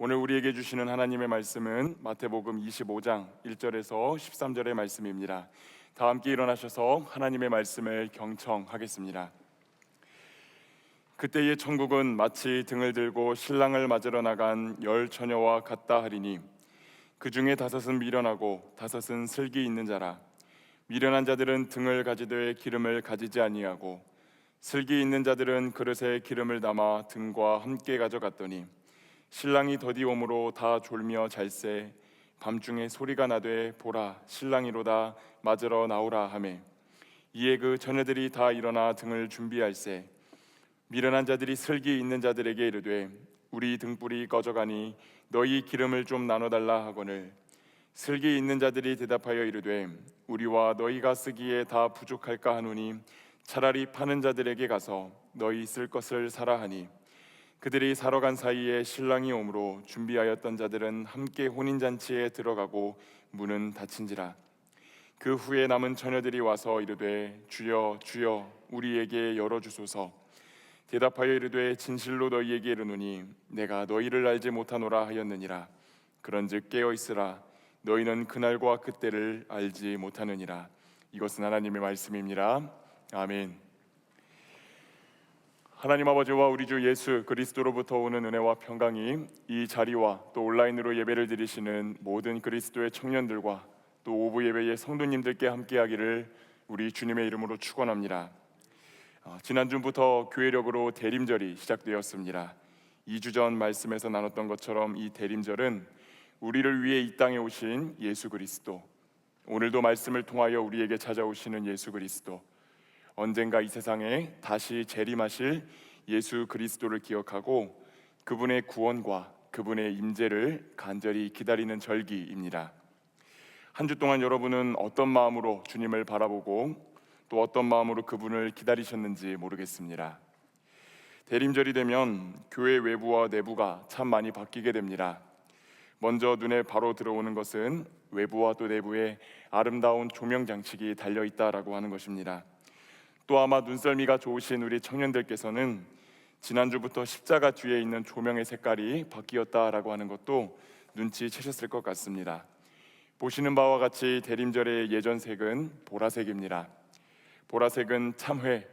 오늘 우리에게 주시는 하나님의 말씀은 마태복음 25장 1절에서 13절의 말씀입니다. 다 함께 일어나셔서 하나님의 말씀을 경청하겠습니다. 그때의 천국은 마치 등을 들고 신랑을 맞으러 나간 10처녀와 같다 하리니 그 중에 5은 미련하고 5은 슬기 있는 자라. 미련한 자들은 등을 가지되 기름을 가지지 아니하고 슬기 있는 자들은 그릇에 기름을 담아 등과 함께 가져갔더니 신랑이 더디 오므로 다 졸며 잘새 밤중에 소리가 나되 보라 신랑이로다 맞으러 나오라 하매 이에 그 처녀들이 다 일어나 등을 준비할세 미련한 자들이 슬기 있는 자들에게 이르되 우리 등불이 꺼져가니 너희 기름을 좀 나눠달라 하거늘 슬기 있는 자들이 대답하여 이르되 우리와 너희가 쓰기에 다 부족할까 하노니 차라리 파는 자들에게 가서 너희 쓸 것을 사라 하니 그들이 사러 간 사이에 신랑이 오므로 준비하였던 자들은 함께 혼인잔치에 들어가고 문은 닫힌지라. 그 후에 남은 처녀들이 와서 이르되 주여 주여 우리에게 열어주소서. 대답하여 이르되 진실로 너희에게 이르노니 내가 너희를 알지 못하노라 하였느니라. 그런즉 깨어있으라. 너희는 그날과 그때를 알지 못하느니라. 이것은 하나님의 말씀입니다. 아멘. 하나님 아버지와 우리 주 예수 그리스도로부터 오는 은혜와 평강이 이 자리와 또 온라인으로 예배를 드리시는 모든 그리스도의 청년들과 또 오부 예배의 성도님들께 함께하기를 우리 주님의 이름으로 축원합니다. 지난주부터 교회력으로 대림절이 시작되었습니다. 2주 전 말씀에서 나눴던 것처럼 이 대림절은 우리를 위해 이 땅에 오신 예수 그리스도, 오늘도 말씀을 통하여 우리에게 찾아오시는 예수 그리스도, 언젠가 이 세상에 다시 재림하실 예수 그리스도를 기억하고 그분의 구원과 그분의 임재를 간절히 기다리는 절기입니다. 한 주 동안 여러분은 어떤 마음으로 주님을 바라보고 또 어떤 마음으로 그분을 기다리셨는지 모르겠습니다. 대림절이 되면 교회 외부와 내부가 참 많이 바뀌게 됩니다. 먼저 눈에 바로 들어오는 것은 외부와 또 내부에 아름다운 조명 장식이 달려있다라고 하는 것입니다. 또 아마 눈썰미가 좋으신 우리 청년들께서는 지난주부터 십자가 뒤에 있는 조명의 색깔이 바뀌었다라고 하는 것도 눈치채셨을 것 같습니다. 보시는 바와 같이 대림절의 예전 색은 보라색입니다. 보라색은 참회,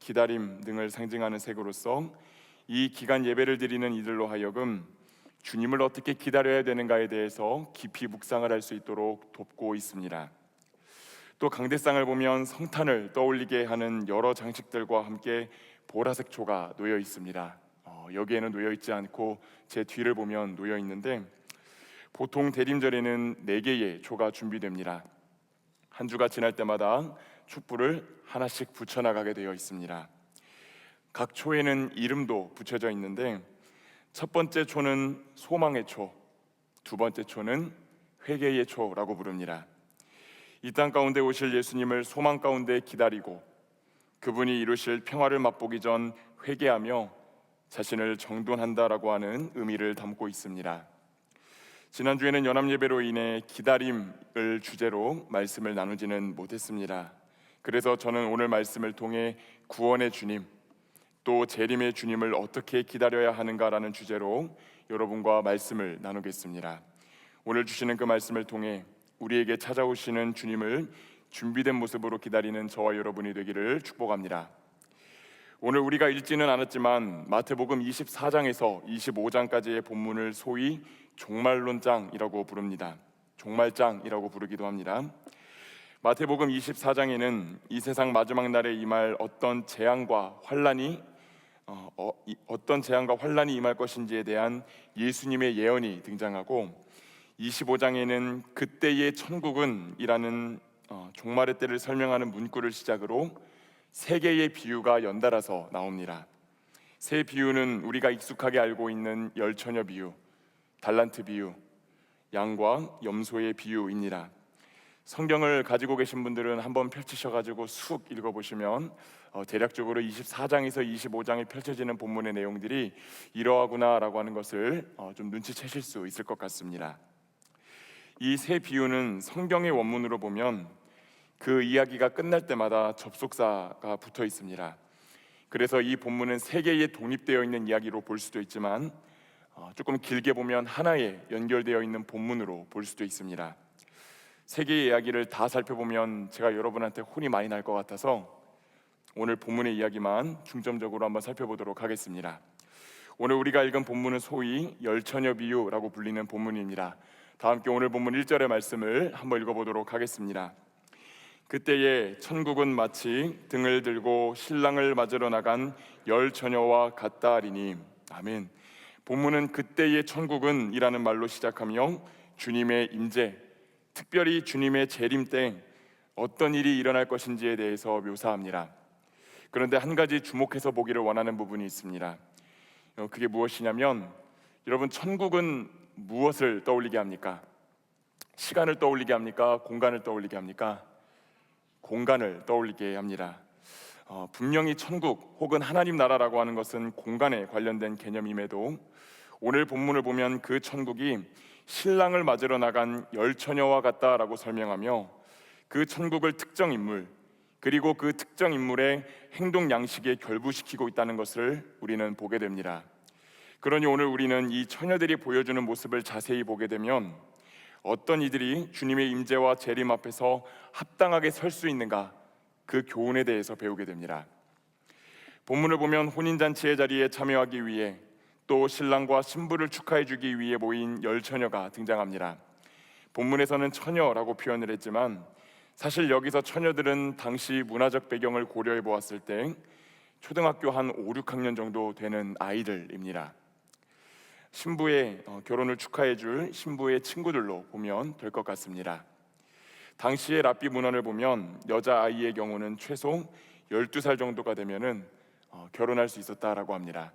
기다림 등을 상징하는 색으로서 이 기간 예배를 드리는 이들로 하여금 주님을 어떻게 기다려야 되는가에 대해서 깊이 묵상을 할 수 있도록 돕고 있습니다. 또 강대상을 보면 성탄을 떠올리게 하는 여러 장식들과 함께 보라색 초가 놓여 있습니다. 여기에는 놓여 있지 않고 제 뒤를 보면 놓여 있는데 보통 대림절에는 4개의 초가 준비됩니다. 한 주가 지날 때마다 촛불을 하나씩 붙여나가게 되어 있습니다. 각 초에는 이름도 붙여져 있는데 첫 번째 초는 소망의 초, 두 번째 초는 회개의 초라고 부릅니다. 이 땅 가운데 오실 예수님을 소망 가운데 기다리고 그분이 이루실 평화를 맛보기 전 회개하며 자신을 정돈한다라고 하는 의미를 담고 있습니다. 지난주에는 연합예배로 인해 기다림을 주제로 말씀을 나누지는 못했습니다. 그래서 저는 오늘 말씀을 통해 구원의 주님 또 재림의 주님을 어떻게 기다려야 하는가라는 주제로 여러분과 말씀을 나누겠습니다. 오늘 주시는 그 말씀을 통해 우리에게 찾아오시는 주님을 준비된 모습으로 기다리는 저와 여러분이 되기를 축복합니다. 오늘 우리가 읽지는 않았지만 마태복음 24장에서 25장까지의 본문을 소위 종말론장이라고 부릅니다. 종말장이라고 부르기도 합니다. 마태복음 24장에는 이 세상 마지막 날에 임할 어떤 재앙과 환란이 임할 것인지에 대한 예수님의 예언이 등장하고 25장에는 그때의 천국은 이라는 종말의 때를 설명하는 문구를 시작으로 3개의 비유가 연달아서 나옵니다. 세 비유는 우리가 익숙하게 알고 있는 열처녀 비유, 달란트 비유, 양과 염소의 비유입니다. 성경을 가지고 계신 분들은 한번 펼치셔가지고 쑥 읽어보시면 대략적으로 24장에서 25장에 펼쳐지는 본문의 내용들이 이러하구나라고 하는 것을 좀 눈치채실 수 있을 것 같습니다. 이 세 비유는 성경의 원문으로 보면 그 이야기가 끝날 때마다 접속사가 붙어 있습니다. 그래서 이 본문은 3개의 독립되어 있는 이야기로 볼 수도 있지만 조금 길게 보면 하나에 연결되어 있는 본문으로 볼 수도 있습니다. 세 개의 이야기를 다 살펴보면 제가 여러분한테 혼이 많이 날 것 같아서 오늘 본문의 이야기만 중점적으로 한번 살펴보도록 하겠습니다. 오늘 우리가 읽은 본문은 소위 열처녀 비유라고 불리는 본문입니다. 다 함께 오늘 본문 1절의 말씀을 한번 읽어보도록 하겠습니다. 그때에 천국은 마치 등을 들고 신랑을 맞으러 나간 열처녀와 같다 하리니. 아멘. 본문은 그때의 천국은 이라는 말로 시작하며 주님의 임재, 특별히 주님의 재림 때 어떤 일이 일어날 것인지에 대해서 묘사합니다. 그런데 한 가지 주목해서 보기를 원하는 부분이 있습니다. 그게 무엇이냐면, 여러분, 천국은 무엇을 떠올리게 합니까? 시간을 떠올리게 합니까? 공간을 떠올리게 합니까? 공간을 떠올리게 합니다. 분명히 천국 혹은 하나님 나라라고 하는 것은 공간에 관련된 개념임에도 오늘 본문을 보면 그 천국이 신랑을 맞으러 나간 열처녀와 같다라고 설명하며 그 천국을 특정 인물, 그리고 그 특정 인물의 행동 양식에 결부시키고 있다는 것을 우리는 보게 됩니다. 그러니 오늘 우리는 이 처녀들이 보여주는 모습을 자세히 보게 되면 어떤 이들이 주님의 임재와 재림 앞에서 합당하게 설 수 있는가, 그 교훈에 대해서 배우게 됩니다. 본문을 보면 혼인잔치의 자리에 참여하기 위해 또 신랑과 신부를 축하해 주기 위해 모인 열처녀가 등장합니다. 본문에서는 처녀라고 표현을 했지만 사실 여기서 처녀들은 당시 문화적 배경을 고려해 보았을 때 초등학교 한 5, 6학년 정도 되는 아이들입니다. 신부의 결혼을 축하해 줄 신부의 친구들로 보면 될 것 같습니다. 당시의 랍비 문헌을 보면 여자아이의 경우는 최소 12살 정도가 되면은 결혼할 수 있었다라고 합니다.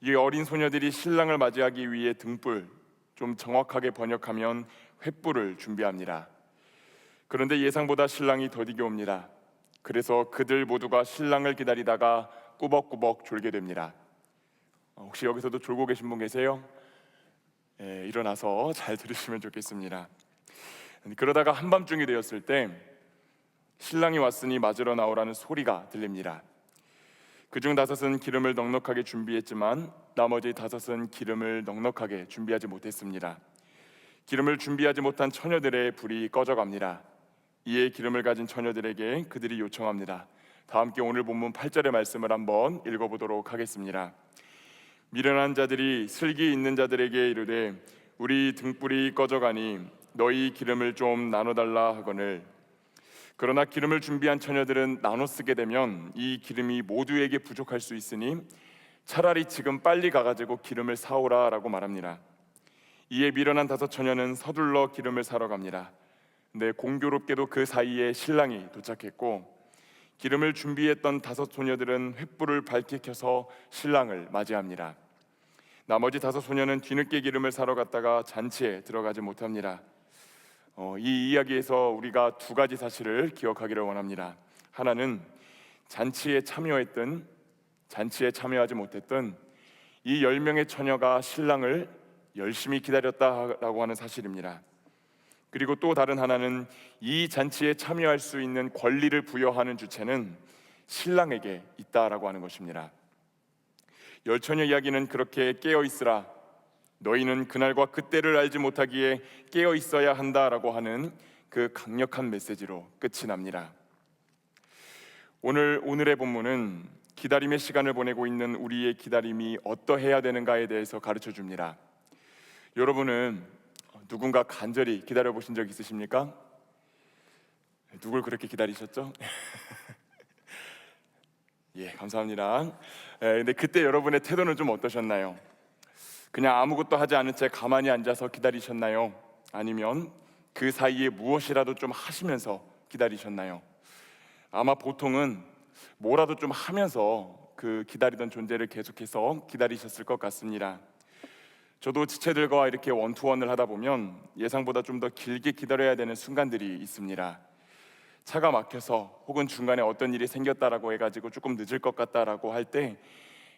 이 어린 소녀들이 신랑을 맞이하기 위해 등불, 좀 정확하게 번역하면 횃불을 준비합니다. 그런데 예상보다 신랑이 더디게 옵니다. 그래서 그들 모두가 신랑을 기다리다가 꾸벅꾸벅 졸게 됩니다. 혹시 여기서도 졸고 계신 분 계세요? 일어나서 잘 들으시면 좋겠습니다. 그러다가 한밤중이 되었을 때 신랑이 왔으니 맞으러 나오라는 소리가 들립니다. 그중 5은 기름을 넉넉하게 준비했지만 나머지 5은 기름을 넉넉하게 준비하지 못했습니다. 기름을 준비하지 못한 처녀들의 불이 꺼져갑니다. 이에 기름을 가진 처녀들에게 그들이 요청합니다. 다 함께 오늘 본문 8절의 말씀을 한번 읽어보도록 하겠습니다. 미련한 자들이 슬기 있는 자들에게 이르되 우리 등불이 꺼져가니 너희 기름을 좀 나눠달라 하거늘. 그러나 기름을 준비한 처녀들은 나눠 쓰게 되면 이 기름이 모두에게 부족할 수 있으니 차라리 지금 빨리 가가지고 기름을 사오라 라고 말합니다. 이에 미련한 5 처녀는 서둘러 기름을 사러 갑니다. 근데 공교롭게도 그 사이에 신랑이 도착했고 기름을 준비했던 5 소녀들은 횃불을 밝게 켜서 신랑을 맞이합니다. 나머지 5 소녀는 뒤늦게 기름을 사러 갔다가 잔치에 들어가지 못합니다. 이 이야기에서 우리가 2가지 사실을 기억하기를 원합니다. 하나는 잔치에 참여했던, 잔치에 참여하지 못했던 이 10명의 처녀가 신랑을 열심히 기다렸다라고 하는 사실입니다. 그리고 또 다른 하나는 이 잔치에 참여할 수 있는 권리를 부여하는 주체는 신랑에게 있다라고 하는 것입니다. 열처녀 이야기는 그렇게 깨어있으라, 너희는 그날과 그때를 알지 못하기에 깨어있어야 한다라고 하는 그 강력한 메시지로 끝이 납니다. 오늘의 본문은 기다림의 시간을 보내고 있는 우리의 기다림이 어떠해야 되는가에 대해서 가르쳐 줍니다. 여러분은 누군가 간절히 기다려 보신 적 있으십니까? 누굴 그렇게 기다리셨죠? 예, 감사합니다. 근데 그때 여러분의 태도는 좀 어떠셨나요? 그냥 아무것도 하지 않은 채 가만히 앉아서 기다리셨나요? 아니면 그 사이에 무엇이라도 좀 하시면서 기다리셨나요? 아마 보통은 뭐라도 좀 하면서 그 기다리던 존재를 계속해서 기다리셨을 것 같습니다. 저도 지체들과 이렇게 원투원을 하다 보면 예상보다 좀 더 길게 기다려야 되는 순간들이 있습니다. 차가 막혀서 혹은 중간에 어떤 일이 생겼다라고 해가지고 조금 늦을 것 같다라고 할 때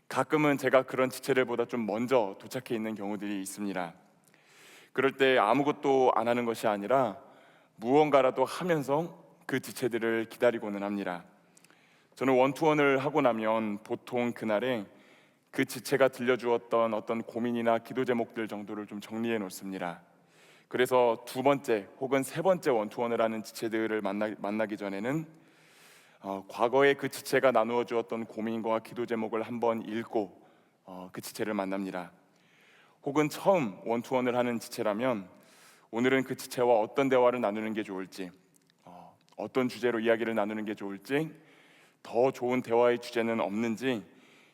가끔은 제가 그런 지체들보다 좀 먼저 도착해 있는 경우들이 있습니다. 그럴 때 아무것도 안 하는 것이 아니라 무언가라도 하면서 그 지체들을 기다리고는 합니다. 저는 원투원을 하고 나면 보통 그날에 그 지체가 들려주었던 어떤 고민이나 기도 제목들 정도를 좀 정리해 놓습니다. 그래서 두 번째 혹은 세 번째 원투원을 하는 지체들을 만나기 전에는 과거에 그 지체가 나누어 주었던 고민과 기도 제목을 한번 읽고 그 지체를 만납니다. 혹은 처음 원투원을 하는 지체라면 오늘은 그 지체와 어떤 대화를 나누는 게 좋을지, 어떤 주제로 이야기를 나누는 게 좋을지, 더 좋은 대화의 주제는 없는지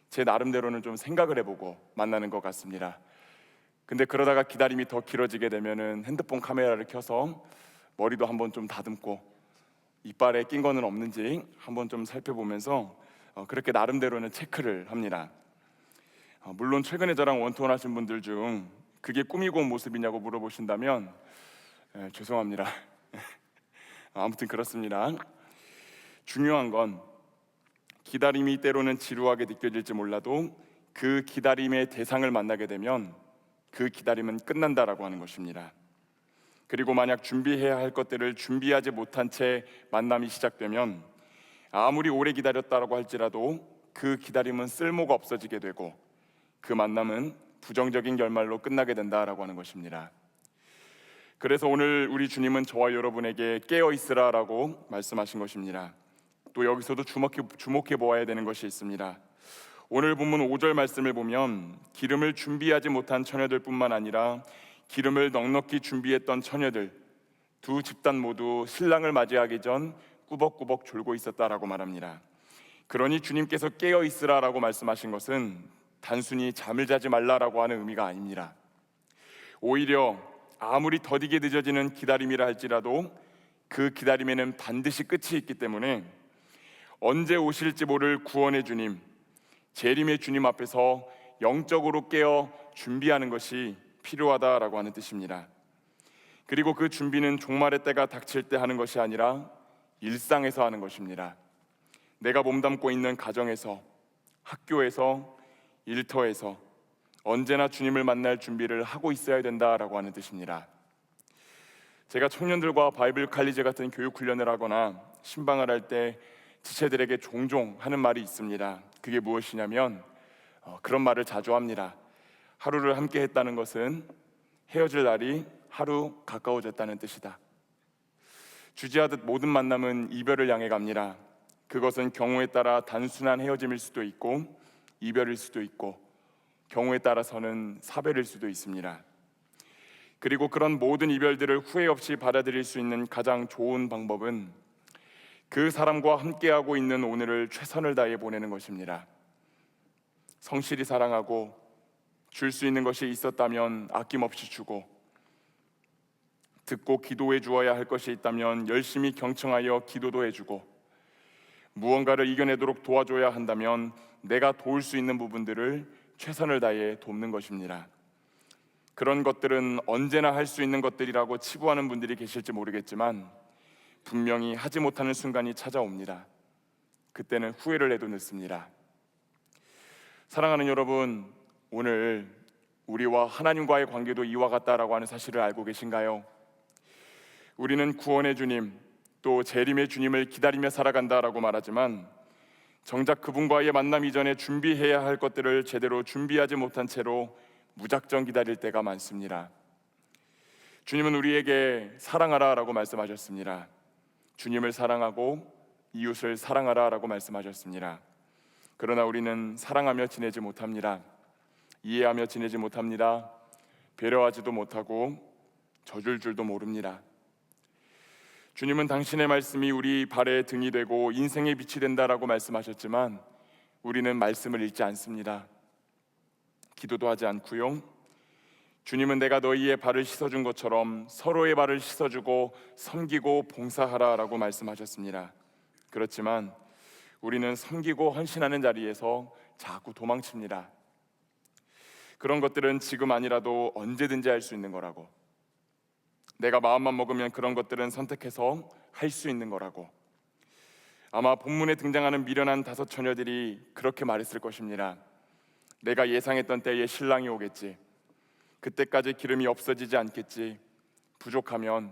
제 나름대로는 좀 생각을 해보고 만나는 것 같습니다. 근데 그러다가 기다림이 더 길어지게 되면은 핸드폰 카메라를 켜서 머리도 한번 좀 다듬고 이빨에 낀 거는 없는지 한번 좀 살펴보면서 그렇게 나름대로는 체크를 합니다. 물론 최근에 저랑 원투원 하신 분들 중 그게 꾸미고 온 모습이냐고 물어보신다면 죄송합니다. 아무튼 그렇습니다. 중요한 건 기다림이 때로는 지루하게 느껴질지 몰라도 그 기다림의 대상을 만나게 되면 그 기다림은 끝난다라고 하는 것입니다. 그리고 만약 준비해야 할 것들을 준비하지 못한 채 만남이 시작되면 아무리 오래 기다렸다고 할지라도 그 기다림은 쓸모가 없어지게 되고 그 만남은 부정적인 결말로 끝나게 된다라고 하는 것입니다. 그래서 오늘 우리 주님은 저와 여러분에게 깨어 있으라라고 말씀하신 것입니다. 또 여기서도 주목해 보아야 되는 것이 있습니다. 오늘 본문 5절 말씀을 보면 기름을 준비하지 못한 처녀들뿐만 아니라 기름을 넉넉히 준비했던 처녀들 두 집단 모두 신랑을 맞이하기 전 꾸벅꾸벅 졸고 있었다라고 말합니다. 그러니 주님께서 깨어 있으라라고 말씀하신 것은 단순히 잠을 자지 말라라고 하는 의미가 아닙니다. 오히려 아무리 더디게 늦어지는 기다림이라 할지라도 그 기다림에는 반드시 끝이 있기 때문에 언제 오실지 모를 구원의 주님, 재림의 주님 앞에서 영적으로 깨어 준비하는 것이 필요하다라고 하는 뜻입니다. 그리고 그 준비는 종말의 때가 닥칠 때 하는 것이 아니라 일상에서 하는 것입니다. 내가 몸담고 있는 가정에서, 학교에서, 일터에서 언제나 주님을 만날 준비를 하고 있어야 된다라고 하는 뜻입니다. 제가 청년들과 바이블 칼리지 같은 교육 훈련을 하거나 신방을 할 때 지체들에게 종종 하는 말이 있습니다. 그게 무엇이냐면 그런 말을 자주 합니다. 하루를 함께 했다는 것은 헤어질 날이 하루 가까워졌다는 뜻이다. 주지하듯 모든 만남은 이별을 향해 갑니다. 그것은 경우에 따라 단순한 헤어짐일 수도 있고 이별일 수도 있고 경우에 따라서는 사별일 수도 있습니다. 그리고 그런 모든 이별들을 후회 없이 받아들일 수 있는 가장 좋은 방법은 그 사람과 함께하고 있는 오늘을 최선을 다해 보내는 것입니다. 성실히 사랑하고 줄 수 있는 것이 있었다면 아낌없이 주고 듣고 기도해 주어야 할 것이 있다면 열심히 경청하여 기도도 해주고 무언가를 이겨내도록 도와줘야 한다면 내가 도울 수 있는 부분들을 최선을 다해 돕는 것입니다. 그런 것들은 언제나 할 수 있는 것들이라고 치부하는 분들이 계실지 모르겠지만 분명히 하지 못하는 순간이 찾아옵니다. 그때는 후회를 해도 늦습니다. 사랑하는 여러분, 오늘 우리와 하나님과의 관계도 이와 같다라고 하는 사실을 알고 계신가요? 우리는 구원의 주님, 또 재림의 주님을 기다리며 살아간다라고 말하지만 정작 그분과의 만남 이전에 준비해야 할 것들을 제대로 준비하지 못한 채로 무작정 기다릴 때가 많습니다. 주님은 우리에게 사랑하라라고 말씀하셨습니다. 주님을 사랑하고 이웃을 사랑하라라고 말씀하셨습니다. 그러나 우리는 사랑하며 지내지 못합니다. 이해하며 지내지 못합니다. 배려하지도 못하고 져줄 줄도 모릅니다. 주님은 당신의 말씀이 우리 발의 등이 되고 인생의 빛이 된다라고 말씀하셨지만 우리는 말씀을 읽지 않습니다. 기도도 하지 않고요. 주님은 내가 너희의 발을 씻어준 것처럼 서로의 발을 씻어주고 섬기고 봉사하라라고 말씀하셨습니다. 그렇지만 우리는 섬기고 헌신하는 자리에서 자꾸 도망칩니다. 그런 것들은 지금 아니라도 언제든지 할 수 있는 거라고, 내가 마음만 먹으면 그런 것들은 선택해서 할 수 있는 거라고. 아마 본문에 등장하는 미련한 다섯 처녀들이 그렇게 말했을 것입니다. 내가 예상했던 때에 신랑이 오겠지. 그때까지 기름이 없어지지 않겠지. 부족하면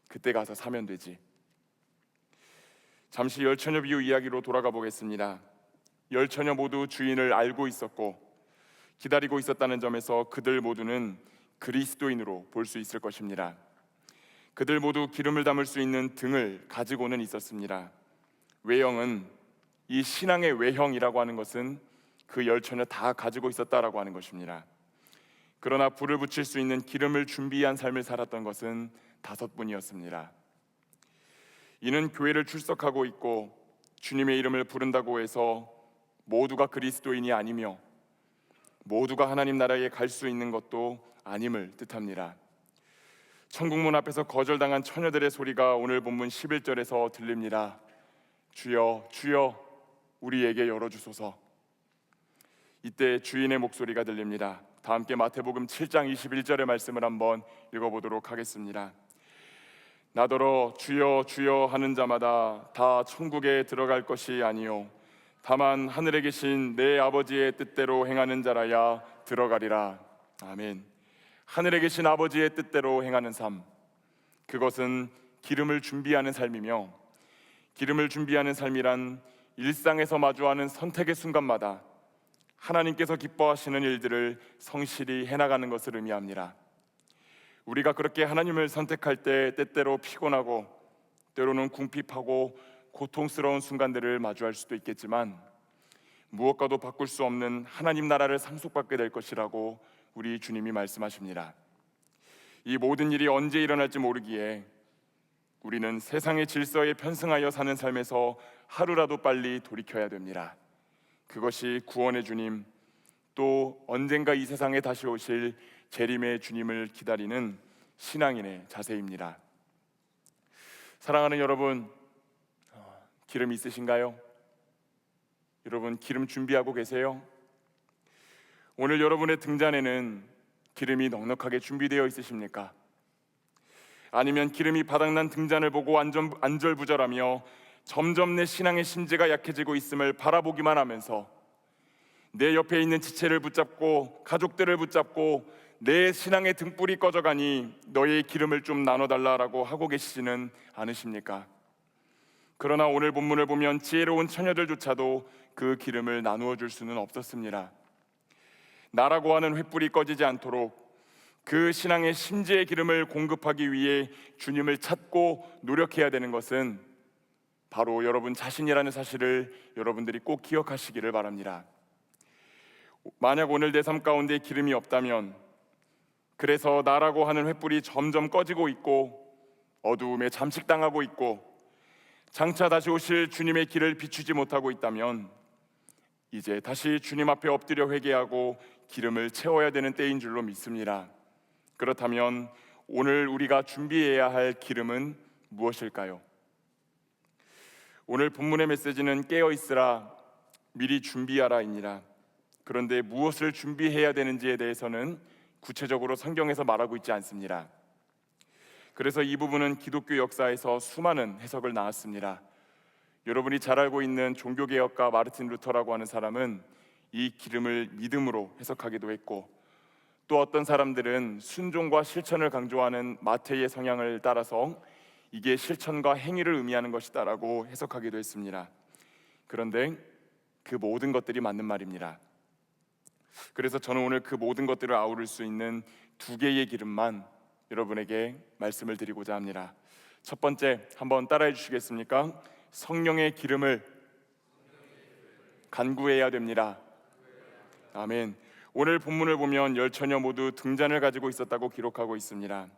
그때 가서 사면 되지. 잠시 열 처녀 비유 이야기로 돌아가 보겠습니다. 열 처녀 모두 주인을 알고 있었고 기다리고 있었다는 점에서 그들 모두는 그리스도인으로 볼 수 있을 것입니다. 그들 모두 기름을 담을 수 있는 등을 가지고는 있었습니다. 외형은, 이 신앙의 외형이라고 하는 것은 그 열처녀 다 가지고 있었다라고 하는 것입니다. 그러나 불을 붙일 수 있는 기름을 준비한 삶을 살았던 것은 5분이었습니다. 이는 교회를 출석하고 있고 주님의 이름을 부른다고 해서 모두가 그리스도인이 아니며 모두가 하나님 나라에 갈 수 있는 것도 아님을 뜻합니다. 천국문 앞에서 거절당한 처녀들의 소리가 오늘 본문 11절에서 들립니다. 주여, 주여, 우리에게 열어주소서. 이때 주인의 목소리가 들립니다. 다 함께 마태복음 7장 21절의 말씀을 한번 읽어보도록 하겠습니다. 나더러 주여 주여 하는 자마다 다 천국에 들어갈 것이 아니요 다만 하늘에 계신 내 아버지의 뜻대로 행하는 자라야 들어가리라. 아멘. 하늘에 계신 아버지의 뜻대로 행하는 삶, 그것은 기름을 준비하는 삶이며, 기름을 준비하는 삶이란 일상에서 마주하는 선택의 순간마다 하나님께서 기뻐하시는 일들을 성실히 해나가는 것을 의미합니다. 우리가 그렇게 하나님을 선택할 때 때때로 피곤하고 때로는 궁핍하고 고통스러운 순간들을 마주할 수도 있겠지만 무엇과도 바꿀 수 없는 하나님 나라를 상속받게 될 것이라고 우리 주님이 말씀하십니다. 이 모든 일이 언제 일어날지 모르기에 우리는 세상의 질서에 편승하여 사는 삶에서 하루라도 빨리 돌이켜야 됩니다. 그것이 구원의 주님, 또 언젠가 이 세상에 다시 오실 재림의 주님을 기다리는 신앙인의 자세입니다. 사랑하는 여러분, 기름 있으신가요? 여러분, 기름 준비하고 계세요? 오늘 여러분의 등잔에는 기름이 넉넉하게 준비되어 있으십니까? 아니면 기름이 바닥난 등잔을 보고 안절부절하며 점점 내 신앙의 심지가 약해지고 있음을 바라보기만 하면서 내 옆에 있는 지체를 붙잡고 가족들을 붙잡고 내 신앙의 등불이 꺼져가니 너의 기름을 좀 나눠달라라고 하고 계시지는 않으십니까? 그러나 오늘 본문을 보면 지혜로운 처녀들조차도 그 기름을 나누어 줄 수는 없었습니다. 나라고 하는 횃불이 꺼지지 않도록 그 신앙의 심지의 기름을 공급하기 위해 주님을 찾고 노력해야 되는 것은 바로 여러분 자신이라는 사실을 여러분들이 꼭 기억하시기를 바랍니다. 만약 오늘 내 삶 가운데 기름이 없다면, 그래서 나라고 하는 횃불이 점점 꺼지고 있고 어두움에 잠식당하고 있고 장차 다시 오실 주님의 길을 비추지 못하고 있다면 이제 다시 주님 앞에 엎드려 회개하고 기름을 채워야 되는 때인 줄로 믿습니다. 그렇다면 오늘 우리가 준비해야 할 기름은 무엇일까요? 오늘 본문의 메시지는 깨어있으라, 미리 준비하라입니다. 그런데 무엇을 준비해야 되는지에 대해서는 구체적으로 성경에서 말하고 있지 않습니다. 그래서 이 부분은 기독교 역사에서 수많은 해석을 낳았습니다. 여러분이 잘 알고 있는 종교개혁가 마르틴 루터라고 하는 사람은 이 기름을 믿음으로 해석하기도 했고, 또 어떤 사람들은 순종과 실천을 강조하는 마태의 성향을 따라서 이게 실천과 행위를 의미하는 것이다라고 해석하기도 했습니다. 그런데 그 모든 것들이 맞는 말입니다. 그래서 저는 오늘 그 모든 것들을 아우를 수 있는 2개의 기름만 여러분에게 말씀을 드리고자 합니다. 첫 번째, 한번 따라해 주시겠습니까? 성령의 기름을 간구해야 됩니다. 아멘. 오늘 본문을 보면 10처녀 모두 등잔을 가지고 있었다고 기록하고 있습니다.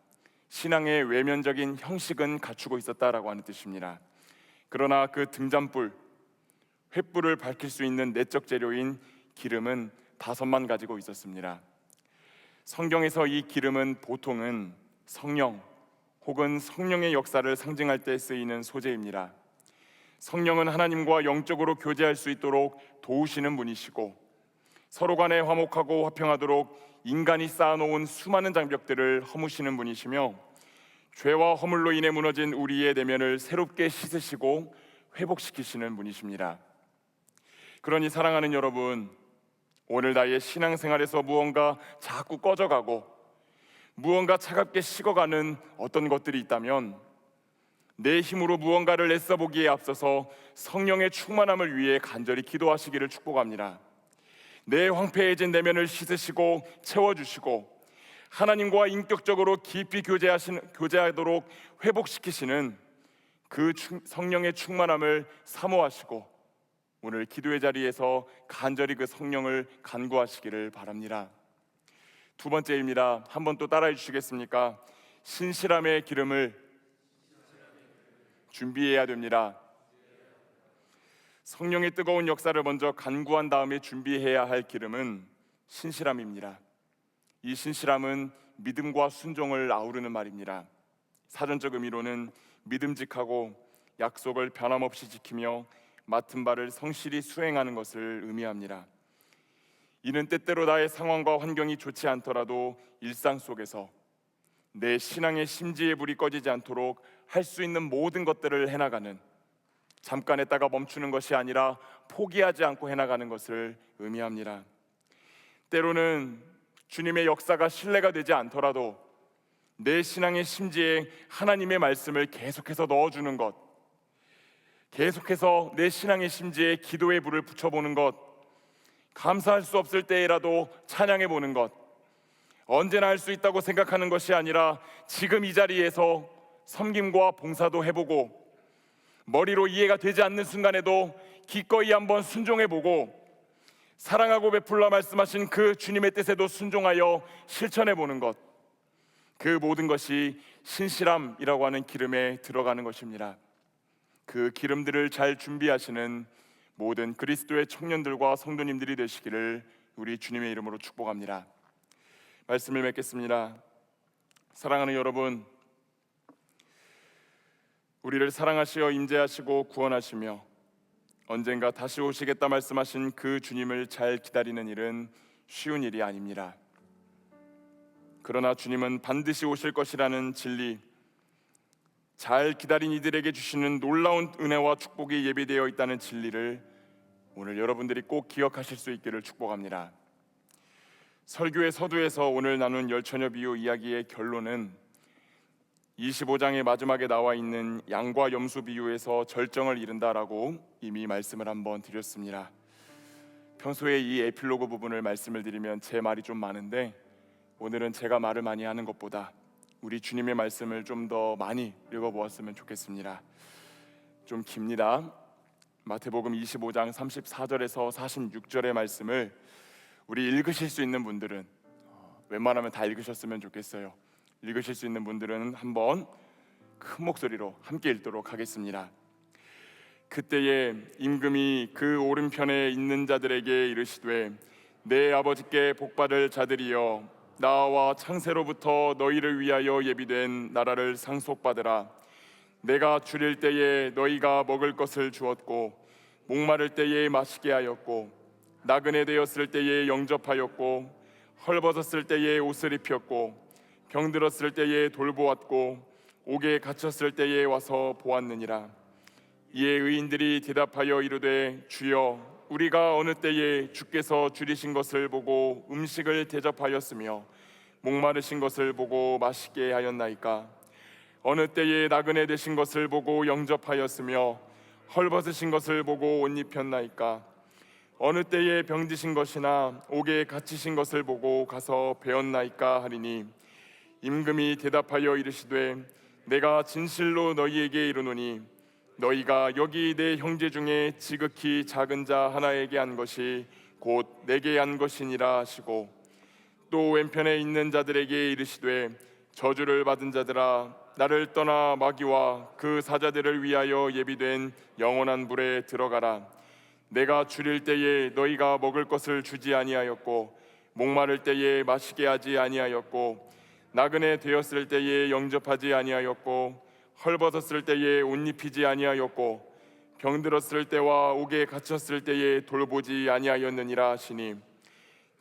신앙의 외면적인 형식은 갖추고 있었다라고 하는 뜻입니다. 그러나 그 등잔불, 횃불을 밝힐 수 있는 내적 재료인 기름은 5만 가지고 있었습니다. 성경에서 이 기름은 보통은 성령 혹은 성령의 역사를 상징할 때 쓰이는 소재입니다. 성령은 하나님과 영적으로 교제할 수 있도록 도우시는 분이시고, 서로 간에 화목하고 화평하도록 인간이 쌓아놓은 수많은 장벽들을 허무시는 분이시며, 죄와 허물로 인해 무너진 우리의 내면을 새롭게 씻으시고 회복시키시는 분이십니다. 그러니 사랑하는 여러분, 오늘 나의 신앙생활에서 무언가 자꾸 꺼져가고 무언가 차갑게 식어가는 어떤 것들이 있다면 내 힘으로 무언가를 애써보기에 앞서서 성령의 충만함을 위해 간절히 기도하시기를 축복합니다. 내 황폐해진 내면을 씻으시고 채워주시고 하나님과 인격적으로 깊이 교제하도록 회복시키시는 그 성령의 충만함을 사모하시고 오늘 기도의 자리에서 간절히 그 성령을 간구하시기를 바랍니다. 두 번째입니다. 한번 또 따라해 주시겠습니까? 신실함의 기름을 준비해야 됩니다. 성령의 뜨거운 역사를 먼저 간구한 다음에 준비해야 할 기름은 신실함입니다. 이 신실함은 믿음과 순종을 아우르는 말입니다. 사전적 의미로는 믿음직하고 약속을 변함없이 지키며 맡은 바를 성실히 수행하는 것을 의미합니다. 이는 때때로 나의 상황과 환경이 좋지 않더라도 일상 속에서 내 신앙의 심지의 불이 꺼지지 않도록 할 수 있는 모든 것들을 해나가는, 잠깐 했다가 멈추는 것이 아니라 포기하지 않고 해나가는 것을 의미합니다. 때로는 주님의 역사가 신뢰가 되지 않더라도 내 신앙의 심지에 하나님의 말씀을 계속해서 넣어주는 것, 계속해서 내 신앙의 심지에 기도의 불을 붙여보는 것, 감사할 수 없을 때라도 찬양해보는 것, 언제나 할 수 있다고 생각하는 것이 아니라 지금 이 자리에서 섬김과 봉사도 해보고 머리로 이해가 되지 않는 순간에도 기꺼이 한번 순종해보고 사랑하고 베풀라 말씀하신 그 주님의 뜻에도 순종하여 실천해보는 것, 그 모든 것이 신실함이라고 하는 기름에 들어가는 것입니다. 그 기름들을 잘 준비하시는 모든 그리스도의 청년들과 성도님들이 되시기를 우리 주님의 이름으로 축복합니다. 말씀을 맺겠습니다. 사랑하는 여러분, 우리를 사랑하시어 임재하시고 구원하시며 언젠가 다시 오시겠다 말씀하신 그 주님을 잘 기다리는 일은 쉬운 일이 아닙니다. 그러나 주님은 반드시 오실 것이라는 진리, 잘 기다린 이들에게 주시는 놀라운 은혜와 축복이 예비되어 있다는 진리를 오늘 여러분들이 꼭 기억하실 수 있기를 축복합니다. 설교의 서두에서 오늘 나눈 열처녀 비유 이야기의 결론은 25장의 마지막에 나와 있는 양과 염소 비유에서 절정을 이룬다라고 이미 말씀을 한번 드렸습니다. 평소에 이 에필로그 부분을 말씀을 드리면 제 말이 좀 많은데 오늘은 제가 말을 많이 하는 것보다 우리 주님의 말씀을 좀 더 많이 읽어보았으면 좋겠습니다. 좀 깁니다. 마태복음 25장 34절에서 46절의 말씀을 우리 읽으실 수 있는 분들은 웬만하면 다 읽으셨으면 좋겠어요. 읽으실 수 있는 분들은 한번 큰 목소리로 함께 읽도록 하겠습니다. 그때에 임금이 그 오른편에 있는 자들에게 이르시되 내 아버지께 복받을 자들이여 나와 창세로부터 너희를 위하여 예비된 나라를 상속받으라. 내가 줄일 때에 너희가 먹을 것을 주었고 목마를 때에 마시게 하였고 나그네 되었을 때에 영접하였고 헐벗었을 때에 옷을 입혔고 병들었을 때에 돌보았고 옥에 갇혔을 때에 와서 보았느니라. 이에 의인들이 대답하여 이르되 주여 우리가 어느 때에 주께서 줄이신 것을 보고 음식을 대접하였으며 목마르신 것을 보고 마시게 하였나이까? 어느 때에 나그네 되신 것을 보고 영접하였으며 헐벗으신 것을 보고 옷 입혔나이까? 어느 때에 병드신 것이나 옥에 갇히신 것을 보고 가서 배웠나이까 하리니 임금이 대답하여 이르시되 내가 진실로 너희에게 이르노니 너희가 여기 내 형제 중에 지극히 작은 자 하나에게 한 것이 곧 내게 한 것이니라 하시고 또 왼편에 있는 자들에게 이르시되 저주를 받은 자들아 나를 떠나 마귀와 그 사자들을 위하여 예비된 영원한 불에 들어가라. 내가 줄일 때에 너희가 먹을 것을 주지 아니하였고 목마를 때에 마시게 하지 아니하였고 나그네 되었을 때에 영접하지 아니하였고 헐벗었을 때에 옷 입히지 아니하였고 병들었을 때와 옥에 갇혔을 때에 돌보지 아니하였느니라 하시니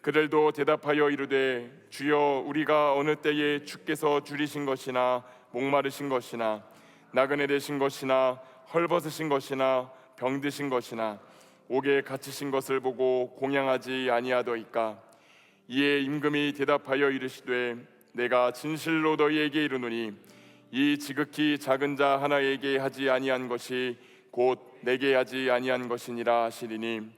그들도 대답하여 이르되 주여 우리가 어느 때에 주께서 줄이신 것이나 목마르신 것이나 나그네 되신 것이나 헐벗으신 것이나 병드신 것이나 옥에 갇히신 것을 보고 공양하지 아니하더이까? 이에 임금이 대답하여 이르시되 내가 진실로 너희에게 이르노니 이 지극히 작은 자 하나에게 하지 아니한 것이 곧 내게 하지 아니한 것이니라 하시리니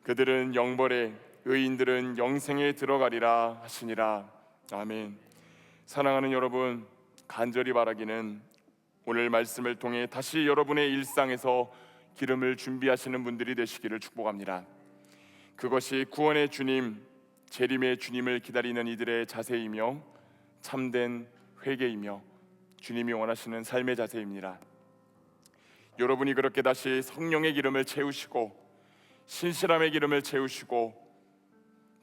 그들은 영벌에 의인들은 영생에 들어가리라 하시니라. 아멘. 사랑하는 여러분, 간절히 바라기는 오늘 말씀을 통해 다시 여러분의 일상에서 기름을 준비하시는 분들이 되시기를 축복합니다. 그것이 구원의 주님, 재림의 주님을 기다리는 이들의 자세이며 참된 회개이며 주님이 원하시는 삶의 자세입니다. 여러분이 그렇게 다시 성령의 기름을 채우시고 신실함의 기름을 채우시고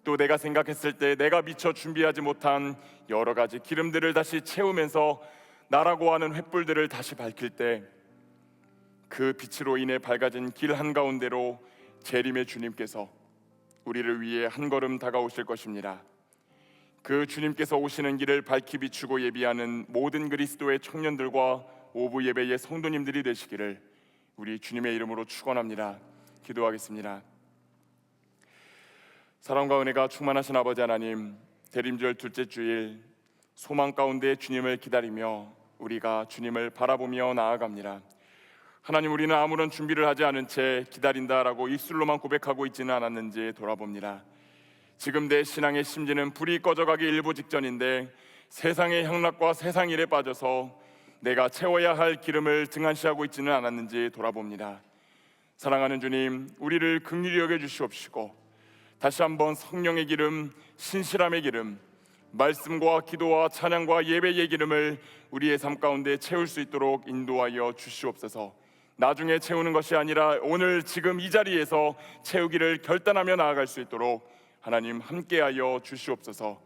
또 내가 생각했을 때 내가 미처 준비하지 못한 여러 가지 기름들을 다시 채우면서 나라고 하는 횃불들을 다시 밝힐 때 그 빛으로 인해 밝아진 길 한가운데로 재림의 주님께서 우리를 위해 한 걸음 다가오실 것입니다. 그 주님께서 오시는 길을 밝히 비추고 예비하는 모든 그리스도의 청년들과 오부 예배의 성도님들이 되시기를 우리 주님의 이름으로 축원합니다. 기도하겠습니다. 사랑과 은혜가 충만하신 아버지 하나님, 대림절 둘째 주일 소망 가운데 주님을 기다리며 우리가 주님을 바라보며 나아갑니다. 하나님, 우리는 아무런 준비를 하지 않은 채 기다린다라고 입술로만 고백하고 있지는 않았는지 돌아봅니다. 지금 내 신앙의 심지는 불이 꺼져가기 일부 직전인데 세상의 향락과 세상 일에 빠져서 내가 채워야 할 기름을 등한시하고 있지는 않았는지 돌아봅니다. 사랑하는 주님, 우리를 긍휼히 여겨주시옵시고 다시 한번 성령의 기름, 신실함의 기름, 말씀과 기도와 찬양과 예배의 기름을 우리의 삶 가운데 채울 수 있도록 인도하여 주시옵소서. 나중에 채우는 것이 아니라 오늘 지금 이 자리에서 채우기를 결단하며 나아갈 수 있도록 하나님 함께하여 주시옵소서.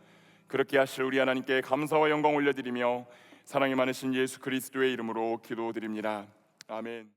그렇게 하실 우리 하나님께 감사와 영광 올려드리며 사랑이 많으신 예수 그리스도의 이름으로 기도드립니다. 아멘.